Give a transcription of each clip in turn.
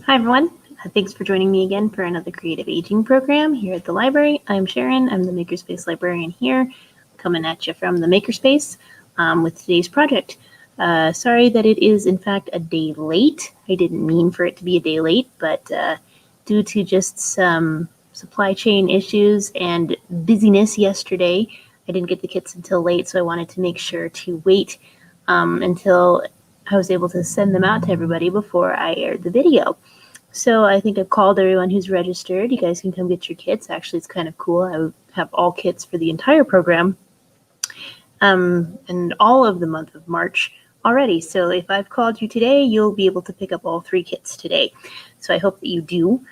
Hi everyone, thanks for joining me again for another creative aging program here at the library. I'm Sharon, I'm the Makerspace librarian here, coming at you from the Makerspace with today's project. Sorry that it is in fact a day late. I didn't mean for it to be a day late, but due to just some supply chain issues and busyness yesterday, I didn't get the kits until late, so I wanted to make sure to wait until I was able to send them out to everybody before I aired the video. So I think I've called everyone who's registered. You guys can come get your kits. Actually, it's kind of cool. I have all kits for the entire program and all of the month of March already. So if I've called you today, you'll be able to pick up all 3 kits today. So I hope that you do.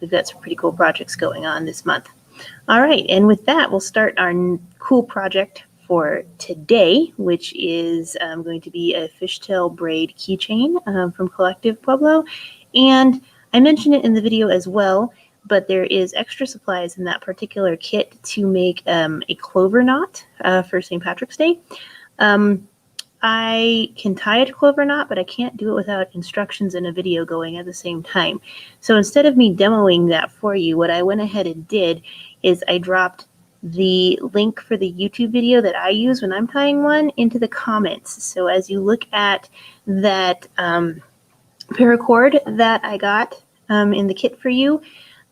We've got some pretty cool projects going on this month. All right, and with that, we'll start our cool project for today, which is going to be a Fishtail Braid keychain from Collective Pueblo. And I mentioned it in the video as well, but there is extra supplies in that particular kit to make a clover knot for St. Patrick's Day. I can tie a clover knot, but I can't do it without instructions and a video going at the same time. So instead of me demoing that for you, what I went ahead and did is I dropped the link for the YouTube video that I use when I'm tying one into the comments. So as you look at that paracord that I got in the kit for you,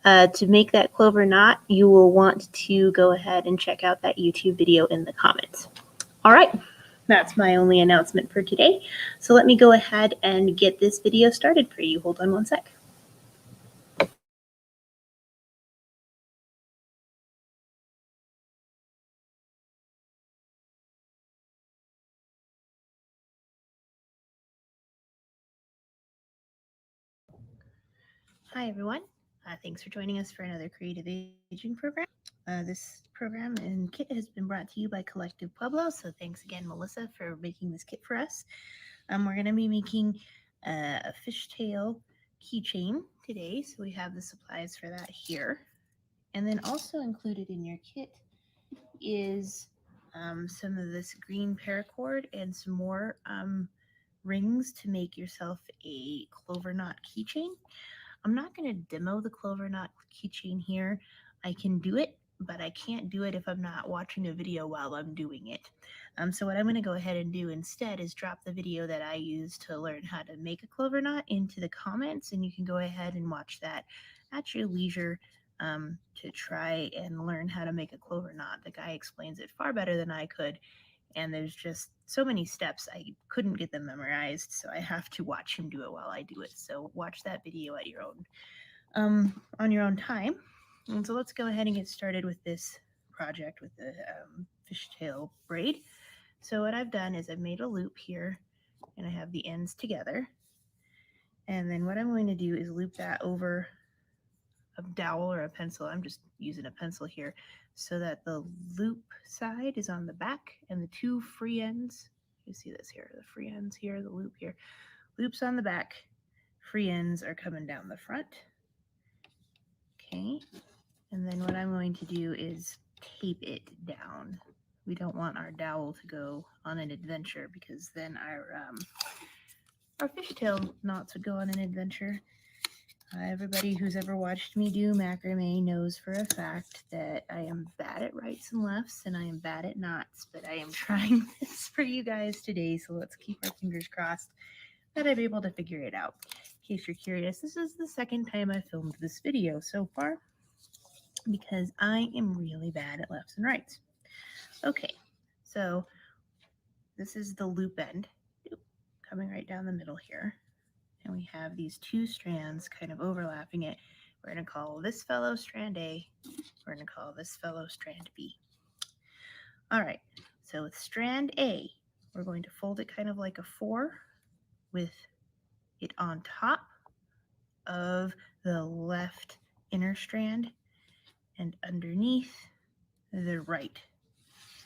to make that clover knot, you will want to go ahead and check out that YouTube video in the comments. All right. That's my only announcement for today. So let me go ahead and get this video started for you. Hold on one sec. Hi, everyone. Thanks for joining us for another creative aging program. This program and kit has been brought to you by Collective Pueblo. So thanks again, Melissa, for making this kit for us. We're going to be making a fishtail keychain today. So we have the supplies for that here. And then also included in your kit is some of this green paracord and some more rings to make yourself a clover knot keychain. I'm not going to demo the clover knot keychain here. I can do it, but I can't do it if I'm not watching a video while I'm doing it. So what I'm going to go ahead and do instead is drop the video that I use to learn how to make a clover knot into the comments, and you can go ahead and watch that at your leisure to try and learn how to make a clover knot. The guy explains it far better than I could, and there's just so many steps I couldn't get them memorized, so I have to watch him do it while I do it. So watch that video at your own on your own time. And so let's go ahead and get started with this project with the fishtail braid. So what I've done is I've made a loop here, and I have the ends together, and then what I'm going to do is loop that over a dowel or a pencil. I'm just using a pencil here so that the loop side is on the back and the 2 free ends, you see this here, the free ends here, the loop here, loops on the back, free ends are coming down the front. Okay, and then what I'm going to do is tape it down. We don't want our dowel to go on an adventure, because then our fishtail knots would go on an adventure. Everybody who's ever watched me do macrame knows for a fact that I am bad at rights and lefts, and I am bad at knots, but I am trying this for you guys today, so let's keep our fingers crossed that I'm able to figure it out. In case you're curious, this is the second time I filmed this video so far, because I am really bad at lefts and rights. Okay, so this is the loop end coming right down the middle here. And we have these 2 strands kind of overlapping it. We're going to call this fellow strand A. We're going to call this fellow strand B. All right, so with strand A, we're going to fold it kind of like a 4 with it on top of the left inner strand and underneath the right.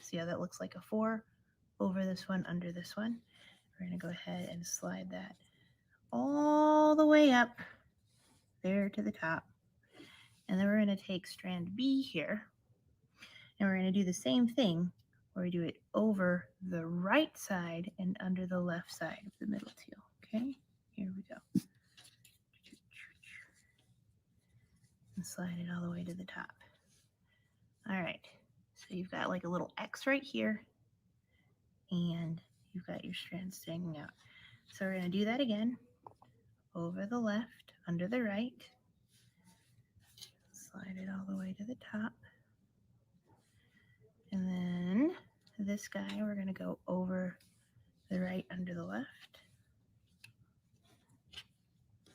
See how that looks like a 4 over this one, under this one? We're going to go ahead and slide that all the way up there to the top. And then we're going to take strand B here, and we're going to do the same thing where we do it over the right side and under the left side of the middle tail. Okay, here we go. slide it all the way to the top. All right, so you've got like a little X right here, and you've got your strands hanging out. So we're going to do that again. Over the left, under the right. Slide it all the way to the top. And then this guy, we're going to go over the right, under the left.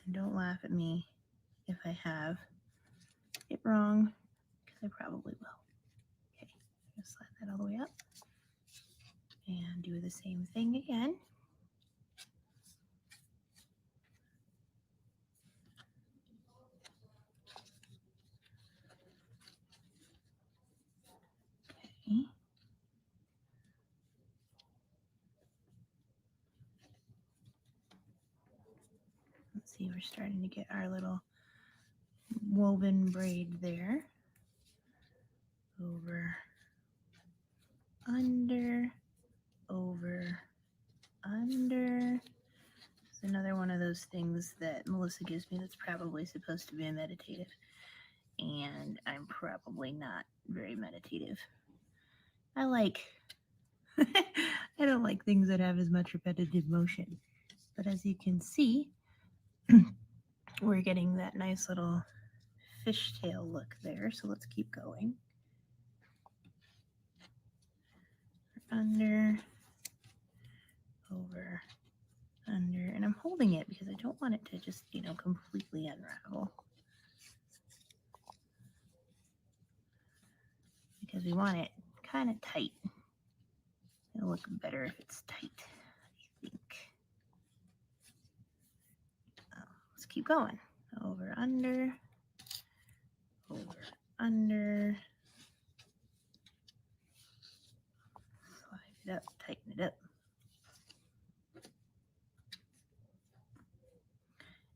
And don't laugh at me if I have it wrong, because I probably will. Okay, just slide that all the way up. And do the same thing again. Okay. Let's see, we're starting to get our little woven braid there. Over, under, over, under. It's another one of those things that Melissa gives me that's probably supposed to be a meditative, and I'm probably not very meditative. I don't like things that have as much repetitive motion, but as you can see, we're getting that nice little fishtail look there. So let's keep going. Under, over, under, and I'm holding it because I don't want it to just, completely unravel. Because we want it kind of tight. It'll look better if it's tight, I think. Let's keep going. Over, under, slide it up, tighten it up.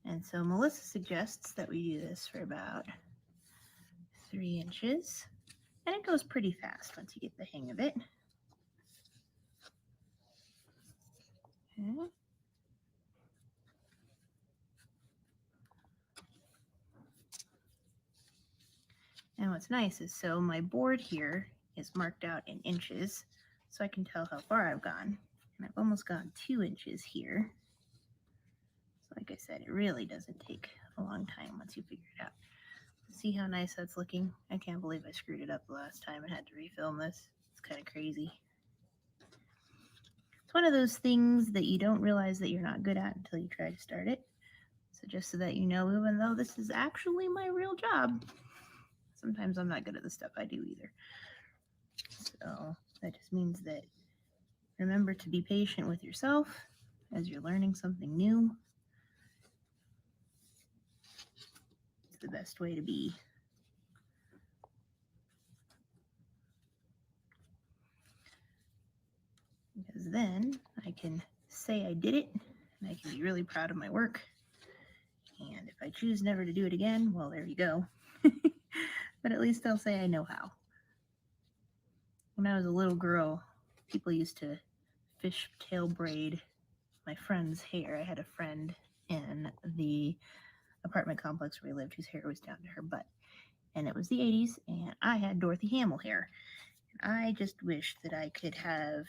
And so Melissa suggests that we do this for about 3 inches. And it goes pretty fast once you get the hang of it. Okay. And what's nice is, so my board here is marked out in inches, so I can tell how far I've gone. And I've almost gone 2 inches here. So like I said, it really doesn't take a long time once you figure it out. See how nice that's looking? I can't believe I screwed it up the last time and had to refilm this. It's kind of crazy. It's one of those things that you don't realize that you're not good at until you try to start it. So just so that you know, even though this is actually my real job, sometimes I'm not good at the stuff I do either. So that just means that remember to be patient with yourself as you're learning something new. It's the best way to be. Because then I can say I did it, and I can be really proud of my work. And if I choose never to do it again, well, there you go. But at least I'll say I know how. When I was a little girl, people used to fishtail braid my friend's hair. I had a friend in the apartment complex where we lived whose hair was down to her butt. And it was the 80s, and I had Dorothy Hamill hair. And I just wished that I could have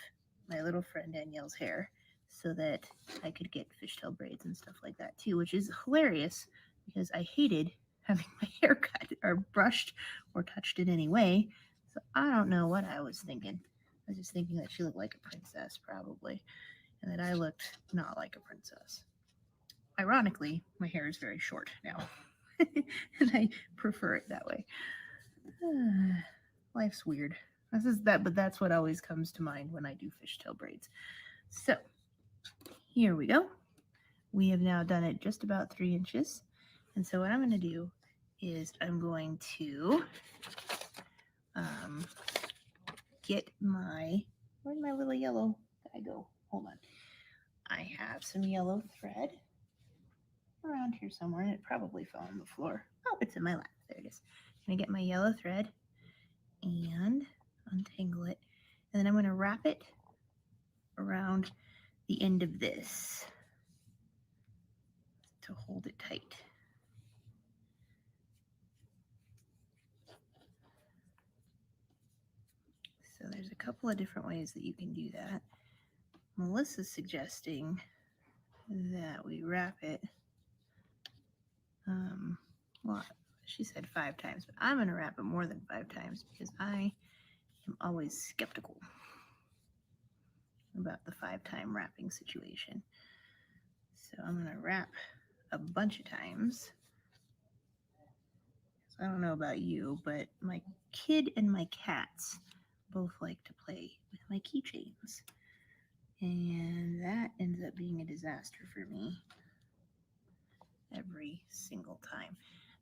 my little friend Danielle's hair so that I could get fishtail braids and stuff like that too, which is hilarious because I hated having my hair cut or brushed or touched in any way. So I don't know what I was thinking. I was just thinking that she looked like a princess probably, and that I looked not like a princess. Ironically, my hair is very short now, and I prefer it that way. Life's weird. But that's what always comes to mind when I do fishtail braids. So here we go. We have now done it just about 3 inches. And so what I'm going to do is I'm going to get where'd my little yellow guy go? Hold on. I have some yellow thread around here somewhere, and it probably fell on the floor. Oh, it's in my lap. There it is. I'm going to get my yellow thread and untangle it, and then I'm going to wrap it around the end of this to hold it tight. So there's a couple of different ways that you can do that. Melissa's suggesting that we wrap it. Well, she said 5 times, but I'm going to wrap it more than 5 times because I am always skeptical about the 5-time wrapping situation. So I'm going to wrap a bunch of times. So I don't know about you, but my kid and my cats both like to play with my keychains. And that ends up being a disaster for me every single time.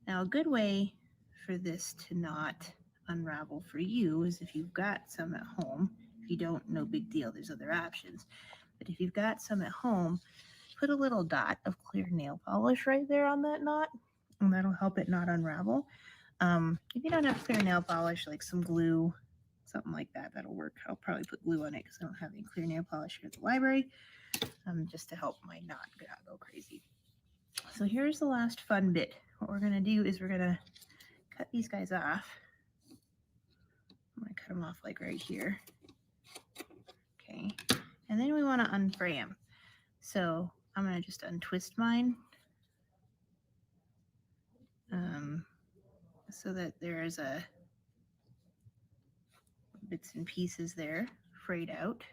Now, a good way for this to not unravel for you is if you've got some at home. If you don't, no big deal. There's other options. But if you've got some at home, put a little dot of clear nail polish right there on that knot, and that'll help it not unravel. If you don't have clear nail polish, like some glue, something like that, that'll work. I'll probably put glue on it because I don't have any clear nail polish here at the library, just to help my knot not go crazy. So here's the last fun bit. What we're going to do is we're going to cut these guys off. I'm going to cut them off like right here. Okay. And then we want to unfray them. So I'm going to just untwist mine so that there is a bits and pieces there frayed out.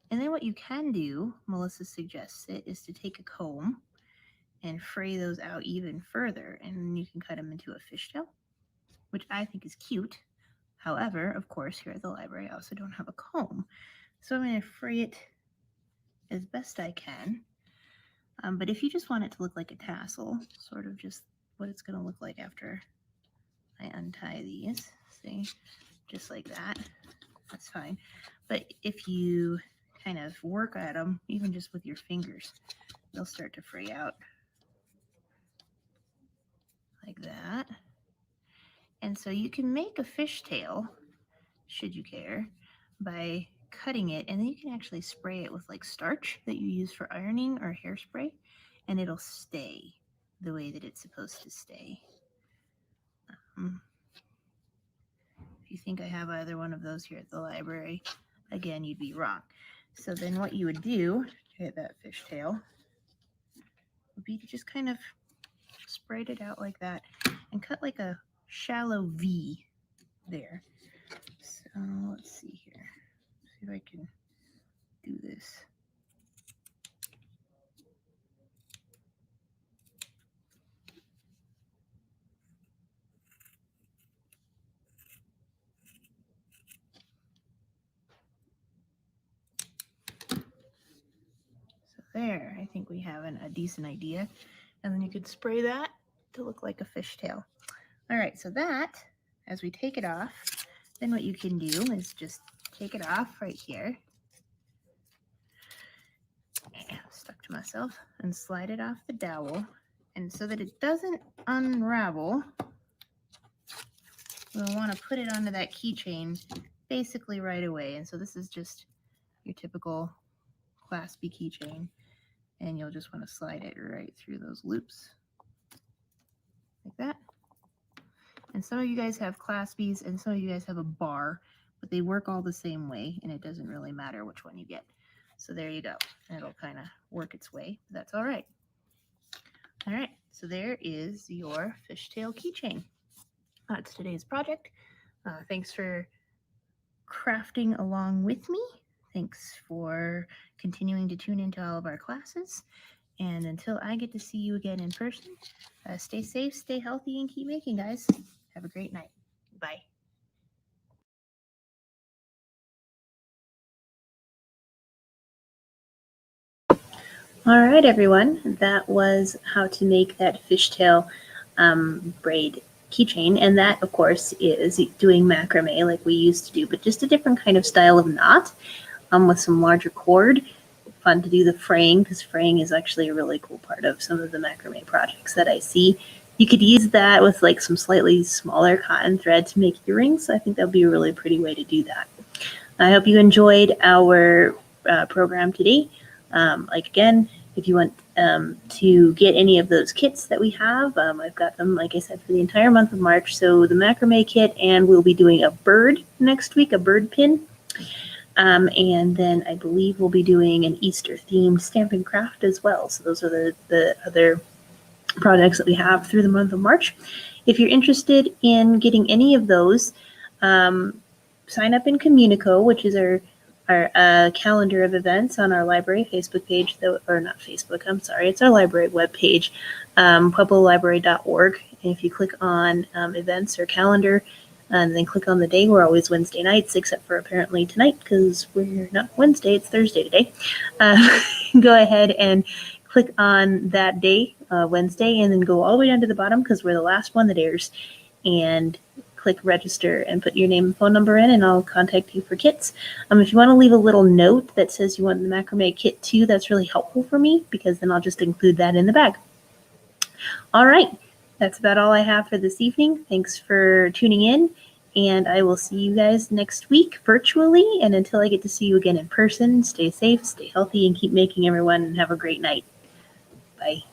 And then what you can do, Melissa suggests it, is to take a comb and fray those out even further, and then you can cut them into a fishtail, which I think is cute. However, of course, here at the library, I also don't have a comb. So I'm going to fray it as best I can. But if you just want it to look like a tassel, sort of just what it's going to look like after I untie these, see, just like that, that's fine. But if you kind of work at them, even just with your fingers, they'll start to fray out like that. And so you can make a fishtail, should you care, by cutting it, and then you can actually spray it with like starch that you use for ironing or hairspray, and it'll stay the way that it's supposed to stay. If you think I have either one of those here at the library, again, you'd be wrong. So then what you would do to get that fishtail would be to just kind of spread it out like that and cut like a shallow V there. So let's see here. See if I can do this. So there, I think we have a decent idea. And then you could spray that to look like a fishtail. All right, so that, as we take it off, then what you can do is just take it off right here. Stuck to myself, and slide it off the dowel. And so that it doesn't unravel, we'll want to put it onto that keychain basically right away. And so this is just your typical Class B keychain. And you'll just want to slide it right through those loops like that. And some of you guys have Class Bs and some of you guys have a bar, but they work all the same way, and it doesn't really matter which one you get. So there you go. And it'll kind of work its way, but that's all right. All right, so there is your Fishtail Keychain. That's today's project. Thanks for crafting along with me. Thanks for continuing to tune into all of our classes. And until I get to see you again in person, stay safe, stay healthy, and keep making, guys. Have a great night. Bye. All right, everyone. That was how to make that fishtail braid keychain. And that, of course, is doing macrame like we used to do, but just a different kind of style of knot with some larger cord. Fun to do the fraying, because fraying is actually a really cool part of some of the macrame projects that I see. You could use that with like some slightly smaller cotton thread to make earrings. So I think that would be a really pretty way to do that. I hope you enjoyed our program today. Again, if you want to get any of those kits that we have. I've got them, like I said, for the entire month of March. So the macrame kit, and we'll be doing a bird next week, a bird pin. And then I believe we'll be doing an Easter themed Stampin' Craft as well. So those are the other projects that we have through the month of March. If you're interested in getting any of those, sign up in Communico, which is our calendar of events on our library Facebook page, or not Facebook, I'm sorry, it's our library webpage, pueblolibrary.org. And if you click on events or calendar, and then click on the day, we're always Wednesday nights, except for apparently tonight, because we're not Wednesday, it's Thursday today. Go ahead and click on that day, Wednesday, and then go all the way down to the bottom, because we're the last one that airs, and click register and put your name and phone number in, and I'll contact you for kits. If you want to leave a little note that says you want the macrame kit too, that's really helpful for me, because then I'll just include that in the bag. All right, that's about all I have for this evening. Thanks for tuning in, and I will see you guys next week virtually. And until I get to see you again in person, stay safe, stay healthy, and keep making everyone have a great night. Bye.